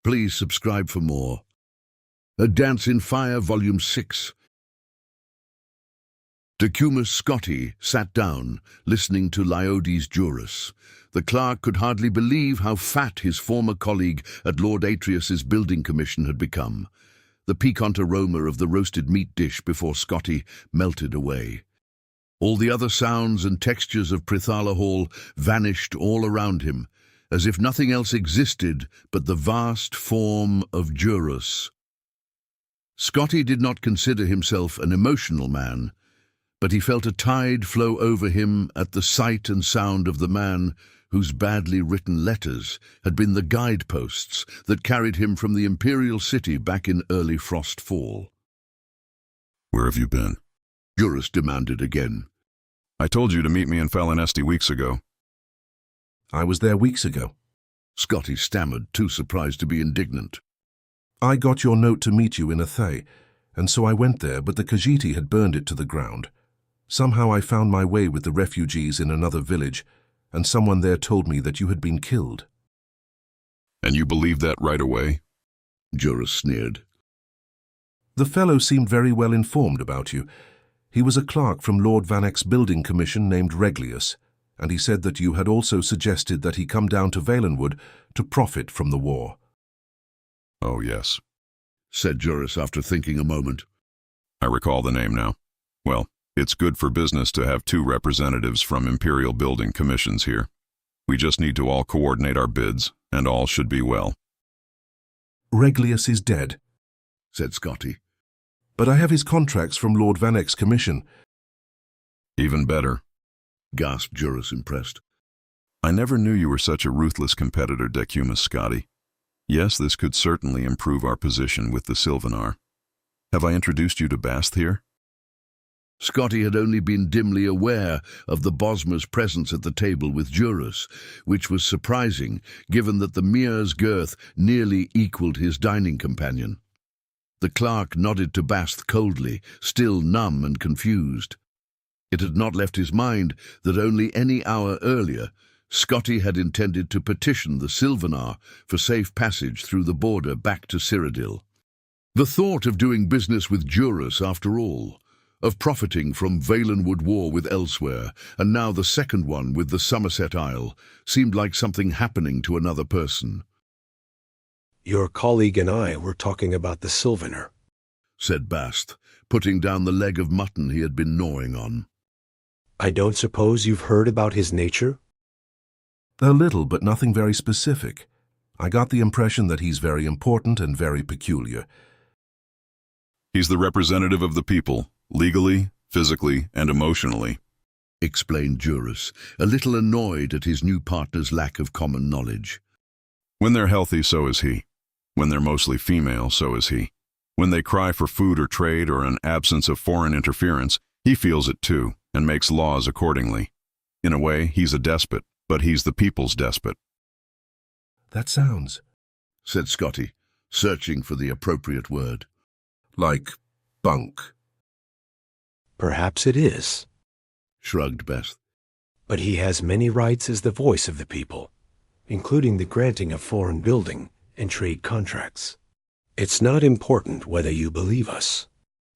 Please subscribe for more. A Dance in Fire, Volume 6. Decumus Scotti sat down, listening to Liodes Juris. The clerk could hardly believe how fat his former colleague at Lord Atreus's building commission had become. The piquant aroma of the roasted meat dish before Scotti melted away. All the other sounds and textures of Prithala Hall vanished all around him, as if nothing else existed but the vast form of Juris. Scotti did not consider himself an emotional man, but he felt a tide flow over him at the sight and sound of the man whose badly written letters had been the guideposts that carried him from the imperial city back in early frost fall. "Where have you been?" Juris demanded again. "I told you to meet me in Falinesti weeks ago." "I was there weeks ago." Scotti stammered, too surprised to be indignant. "I got your note to meet you in Athay, and so I went there, but the Khajiit had burned it to the ground. Somehow I found my way with the refugees in another village, and someone there told me that you had been killed." "And you believed that right away?" Juris sneered. "The fellow seemed very well informed about you. He was a clerk from Lord Vanek's building commission named Reglius, and he said that you had also suggested that he come down to Valenwood to profit from the war." "Oh, yes," said Juris after thinking a moment. "I recall the name now. Well, it's good for business to have 2 representatives from Imperial building commissions here. We just need to all coordinate our bids, and all should be well." "Reglius is dead," said Scotti. "but I have his contracts from Lord Vanek's commission." "Even better," gasped Juris, impressed. "I never knew you were such a ruthless competitor, Decumus Scotti. Yes, this could certainly improve our position with the Sylvanar. Have I introduced you to Bast here?" Scotti had only been dimly aware of the Bosmer's presence at the table with Juris, which was surprising, given that the Mir's girth nearly equaled his dining companion. The clerk nodded to Bast coldly, still numb and confused. It had not left his mind that only any hour earlier Scotti had intended to petition the Sylvanar for safe passage through the border back to Cyrodiil. The thought of doing business with Juris, after all, of profiting from Valenwood war with Elsweyr, and now the second one with the Somerset Isle, seemed like something happening to another person. "Your colleague and I were talking about the Sylvanar," said Bast, putting down the leg of mutton he had been gnawing on. "I don't suppose you've heard about his nature?" "A little, but nothing very specific. I got the impression that he's very important and very peculiar." "He's the representative of the people, legally, physically, and emotionally," explained Juris, a little annoyed at his new partner's lack of common knowledge. "When they're healthy, so is he. When they're mostly female, so is he. When they cry for food or trade or an absence of foreign interference, he feels it too, and makes laws accordingly. In a way, he's a despot, but he's the people's despot." "That sounds," said Scotti, searching for the appropriate word, "like bunk." "Perhaps it is," shrugged Bast. "but he has many rights as the voice of the people, including the granting of foreign building and trade contracts. It's not important whether you believe us.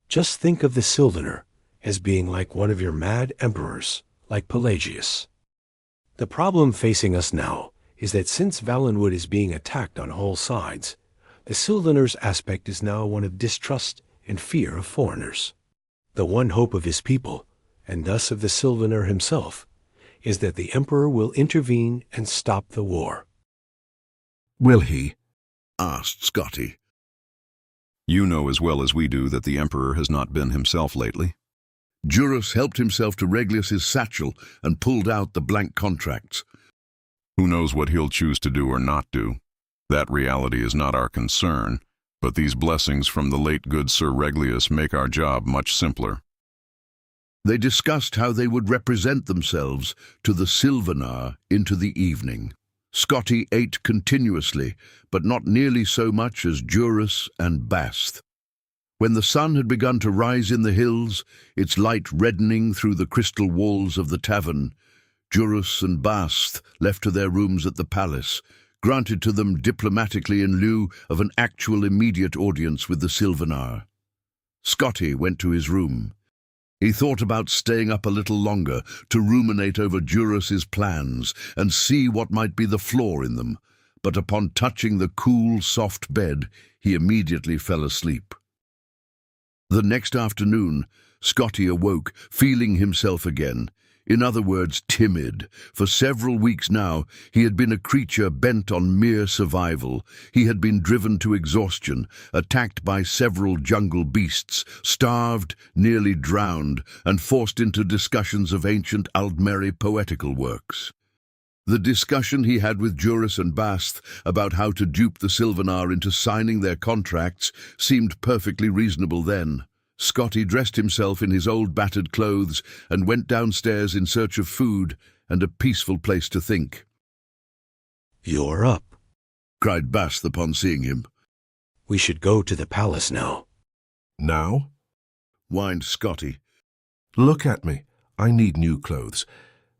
Just think of the Sylvanar as being like one of your mad emperors, like Pelagius. The problem facing us now is that since Valenwood is being attacked on all sides, the Sylvanar's aspect is now one of distrust and fear of foreigners. The one hope of his people, and thus of the Sylvanar himself, is that the emperor will intervene and stop the war." "Will he?" asked Scotti. "You know as well as we do that the emperor has not been himself lately." Juris helped himself to Reglius's satchel and pulled out the blank contracts. "Who knows what he'll choose to do or not do? That reality is not our concern, but these blessings from the late good Sir Reglius make our job much simpler." They discussed how they would represent themselves to the Sylvanar into the evening. Scotti ate continuously, but not nearly so much as Juris and Bast. When the sun had begun to rise in the hills, its light reddening through the crystal walls of the tavern, Juris and Bast left to their rooms at the palace, granted to them diplomatically in lieu of an actual immediate audience with the Sylvanar. Scotti went to his room. He thought about staying up a little longer to ruminate over Jurus's plans and see what might be the flaw in them, but upon touching the cool, soft bed, he immediately fell asleep. The next afternoon, Scotti awoke, feeling himself again. In other words, timid. For several weeks now, he had been a creature bent on mere survival. He had been driven to exhaustion, attacked by several jungle beasts, starved, nearly drowned, and forced into discussions of ancient Aldmeri poetical works. The discussion he had with Jurus and Bast about how to dupe the Sylvanar into signing their contracts seemed perfectly reasonable then. Scotti dressed himself in his old battered clothes and went downstairs in search of food and a peaceful place to think. "You're up," cried Bast upon seeing him. "We should go to the palace now." Now? Whined Scotti. Look at me. I need new clothes.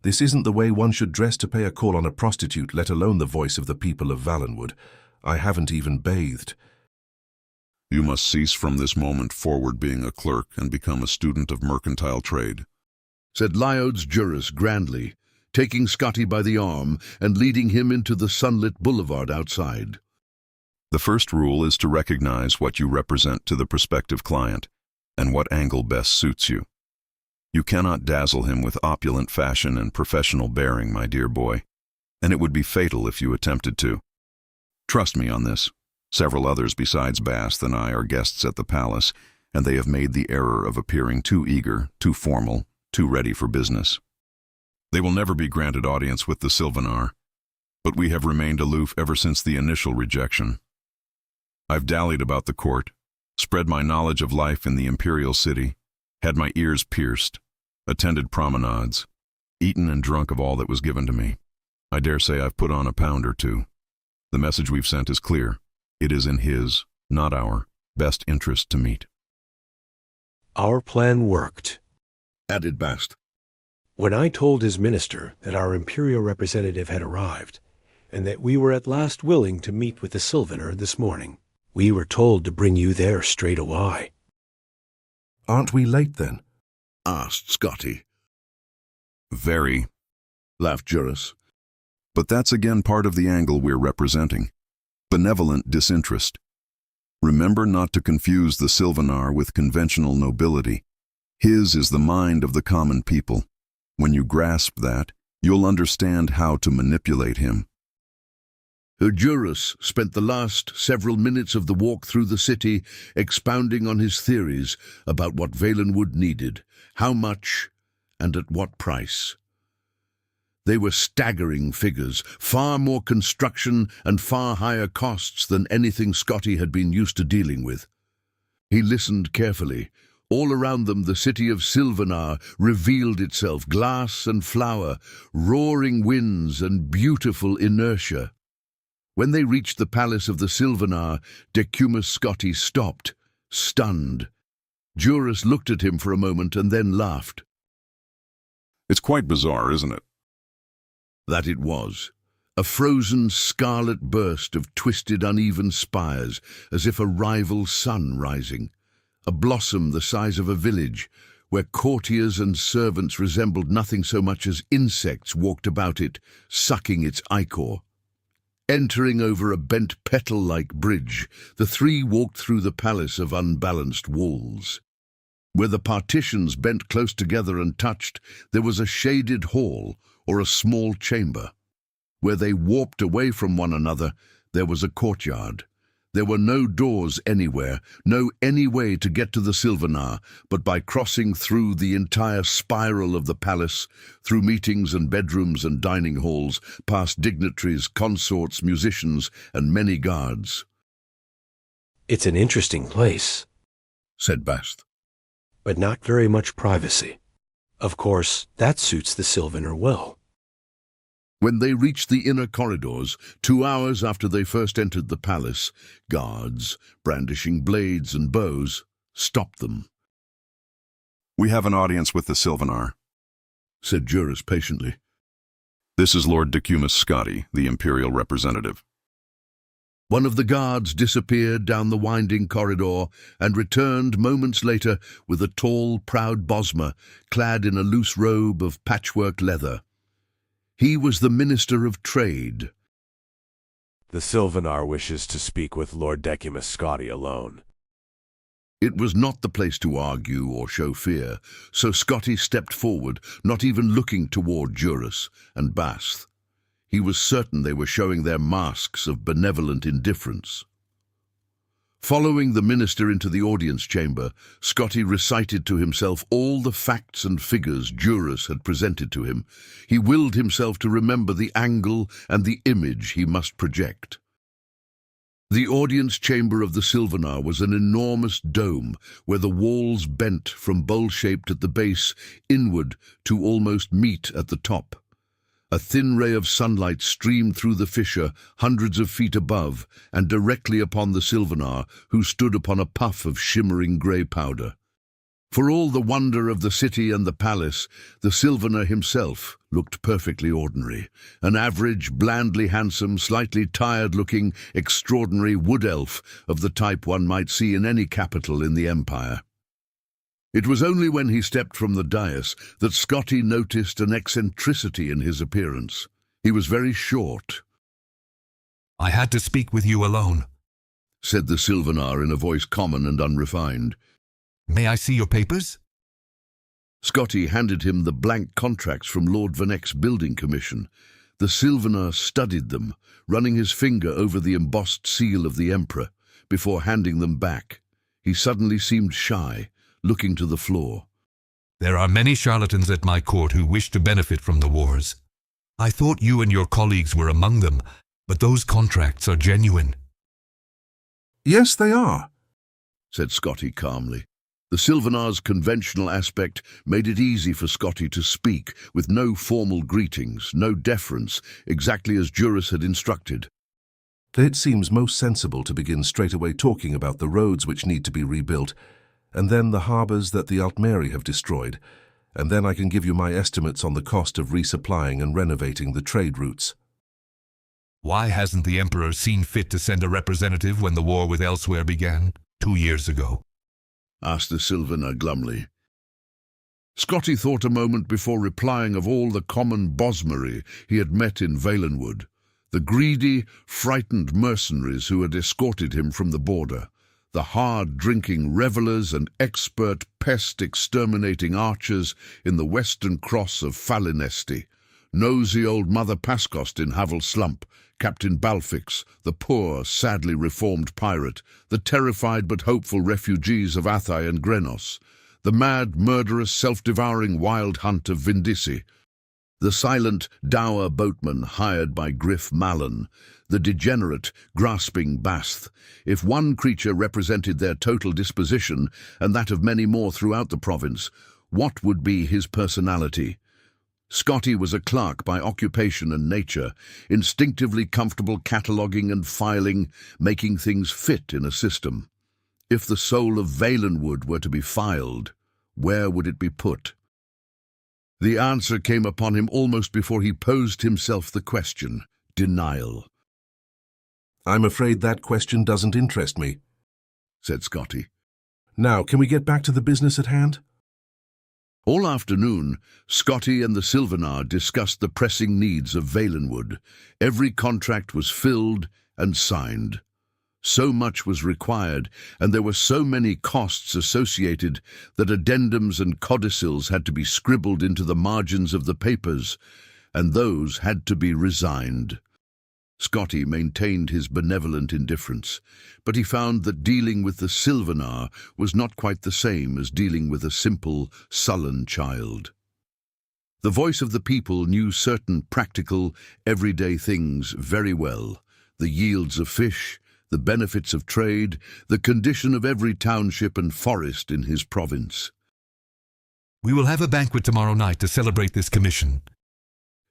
This isn't the way one should dress to pay a call on a prostitute, let alone the voice of the people of Valenwood. I haven't even bathed. You must cease from this moment forward being a clerk and become a student of mercantile trade," said Lyodes Jurus grandly, taking Scotti by the arm and leading him into the sunlit boulevard outside. "The first rule is to recognize what you represent to the prospective client and what angle best suits you. You cannot dazzle him with opulent fashion and professional bearing, my dear boy, and it would be fatal if you attempted to. Trust me on this. Several others besides Bast and I are guests at the palace, and they have made the error of appearing too eager, too formal, too ready for business. They will never be granted audience with the Sylvanar, but we have remained aloof ever since the initial rejection. I've dallied about the court, spread my knowledge of life in the imperial city, had my ears pierced, attended promenades, eaten and drunk of all that was given to me. I dare say I've put on a pound or two. The message we've sent is clear. It is in his, not our, best interest to meet." "Our plan worked," added Bast. "When I told his minister that our imperial representative had arrived, and that we were at last willing to meet with the Sylvanar this morning, we were told to bring you there straight away." Aren't we late then? Asked Scotti. "Very," laughed Jurus. "but that's again part of the angle we're representing. Benevolent disinterest. Remember not to confuse the Sylvanar with conventional nobility. His is the mind of the common people. When you grasp that, you'll understand how to manipulate him." Jurus spent the last several minutes of the walk through the city expounding on his theories about what Valenwood needed, how much, and at what price. They were staggering figures, far more construction and far higher costs than anything Scotti had been used to dealing with. He listened carefully. All around them the city of Sylvanar revealed itself, glass and flower, roaring winds and beautiful inertia. When they reached the palace of the Sylvanar, Decumus Scotti stopped, stunned. Jurus looked at him for a moment and then laughed. "It's quite bizarre, isn't it?" That it was. A frozen scarlet burst of twisted uneven spires, as if a rival sun rising. A blossom the size of a village, where courtiers and servants resembled nothing so much as insects walked about it, sucking its ichor. Entering over a bent petal-like bridge, the three walked through the palace of unbalanced walls. Where the partitions bent close together and touched, there was a shaded hall or a small chamber. Where they warped away from one another, there was a courtyard. There were no doors anywhere, no any way to get to the Sylvanar, but by crossing through the entire spiral of the palace, through meetings and bedrooms and dining halls, past dignitaries, consorts, musicians, and many guards. "It's an interesting place," said Bast. "but not very much privacy. Of course, that suits the Sylvanar well." When they reached the inner corridors, 2 hours after they first entered the palace, guards, brandishing blades and bows, stopped them. "We have an audience with the Sylvanar," said Jurus patiently. "This is Lord Decumus Scotti, the imperial representative." One of the guards disappeared down the winding corridor and returned moments later with a tall, proud Bosmer, clad in a loose robe of patchwork leather. He was the Minister of Trade. The Sylvanar wishes to speak with Lord Decumus Scotti alone. It was not the place to argue or show fear, so Scotti stepped forward, not even looking toward Juris and Bath. He was certain they were showing their masks of benevolent indifference. Following the minister into the audience chamber, Scotti recited to himself all the facts and figures Juris had presented to him. He willed himself to remember the angle and the image he must project. The audience chamber of the Sylvanar was an enormous dome where the walls bent from bowl-shaped at the base inward to almost meet at the top. A thin ray of sunlight streamed through the fissure hundreds of feet above and directly upon the Sylvanar, who stood upon a puff of shimmering grey powder. For all the wonder of the city and the palace, the Sylvanar himself looked perfectly ordinary, an average, blandly handsome, slightly tired-looking, extraordinary wood elf of the type one might see in any capital in the Empire. It was only when he stepped from the dais that Scotti noticed an eccentricity in his appearance. He was very short. "I had to speak with you alone," said the Sylvanar in a voice common and unrefined. "May I see your papers?" Scotti handed him the blank contracts from Lord Vanek's building commission. The Sylvanar studied them, running his finger over the embossed seal of the Emperor, before handing them back. He suddenly seemed shy, looking to the floor. "There are many charlatans at my court who wish to benefit from the wars. I thought you and your colleagues were among them, but those contracts are genuine." Yes, they are, said Scotti calmly. The Sylvanar's conventional aspect made it easy for Scotti to speak, with no formal greetings, no deference, exactly as Juris had instructed. It seems most sensible to begin straight away talking about the roads which need to be rebuilt, and then the harbours that the Altmeri have destroyed, and then I can give you my estimates on the cost of resupplying and renovating the trade routes. Why hasn't the Emperor seen fit to send a representative when the war with Elsweyr began, 2 years ago? Asked the Sylvanar glumly. Scotti thought a moment before replying of all the common bosmery he had met in Valenwood, the greedy, frightened mercenaries who had escorted him from the border, the hard-drinking revellers and expert pest-exterminating archers in the western cross of Falinesti, nosy old Mother Pascost in Havel Slump, Captain Balfix, the poor, sadly reformed pirate, the terrified but hopeful refugees of Athai and Grenos, the mad, murderous, self-devouring wild hunt of Vindisi, the silent, dour boatman hired by Griff Mallon, the degenerate, grasping Bath. If one creature represented their total disposition, and that of many more throughout the province, what would be his personality? Scotti was a clerk by occupation and nature, instinctively comfortable cataloguing and filing, making things fit in a system. If the soul of Valenwood were to be filed, where would it be put? The answer came upon him almost before he posed himself the question: denial. I'm afraid that question doesn't interest me, said Scotti. Now, can we get back to the business at hand? All afternoon, Scotti and the Sylvanar discussed the pressing needs of Valenwood. Every contract was filled and signed. So much was required, and there were so many costs associated that addendums and codicils had to be scribbled into the margins of the papers, and those had to be resigned. Scotti maintained his benevolent indifference, but he found that dealing with the Sylvanar was not quite the same as dealing with a simple, sullen child. The voice of the people knew certain practical, everyday things very well: the yields of fish, the benefits of trade, the condition of every township and forest in his province. "We will have a banquet tomorrow night to celebrate this commission,"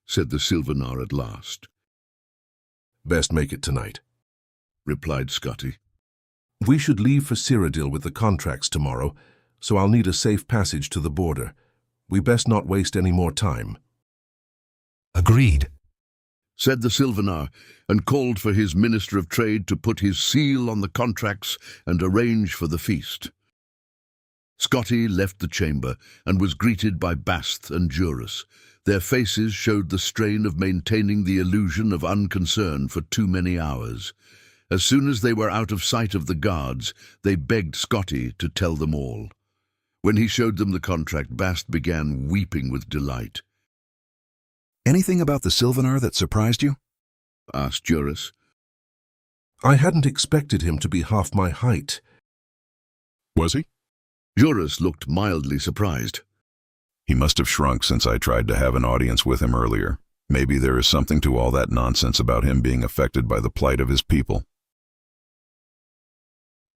said the Sylvanar at last. Best make it tonight, replied Scotti. We should leave for Cyrodiil with the contracts tomorrow, so I'll need a safe passage to the border. We best not waste any more time. "Agreed," said the Sylvanar, and called for his Minister of Trade to put his seal on the contracts and arrange for the feast. Scotti left the chamber and was greeted by Bast and Juris. Their faces showed the strain of maintaining the illusion of unconcern for too many hours. As soon as they were out of sight of the guards, they begged Scotti to tell them all. When he showed them the contract, Bast began weeping with delight. Anything about the Sylvanar that surprised you? Asked Juris. I hadn't expected him to be half my height. Was he? Juris looked mildly surprised. He must have shrunk since I tried to have an audience with him earlier. Maybe there is something to all that nonsense about him being affected by the plight of his people.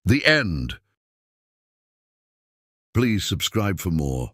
The end. Please subscribe for more.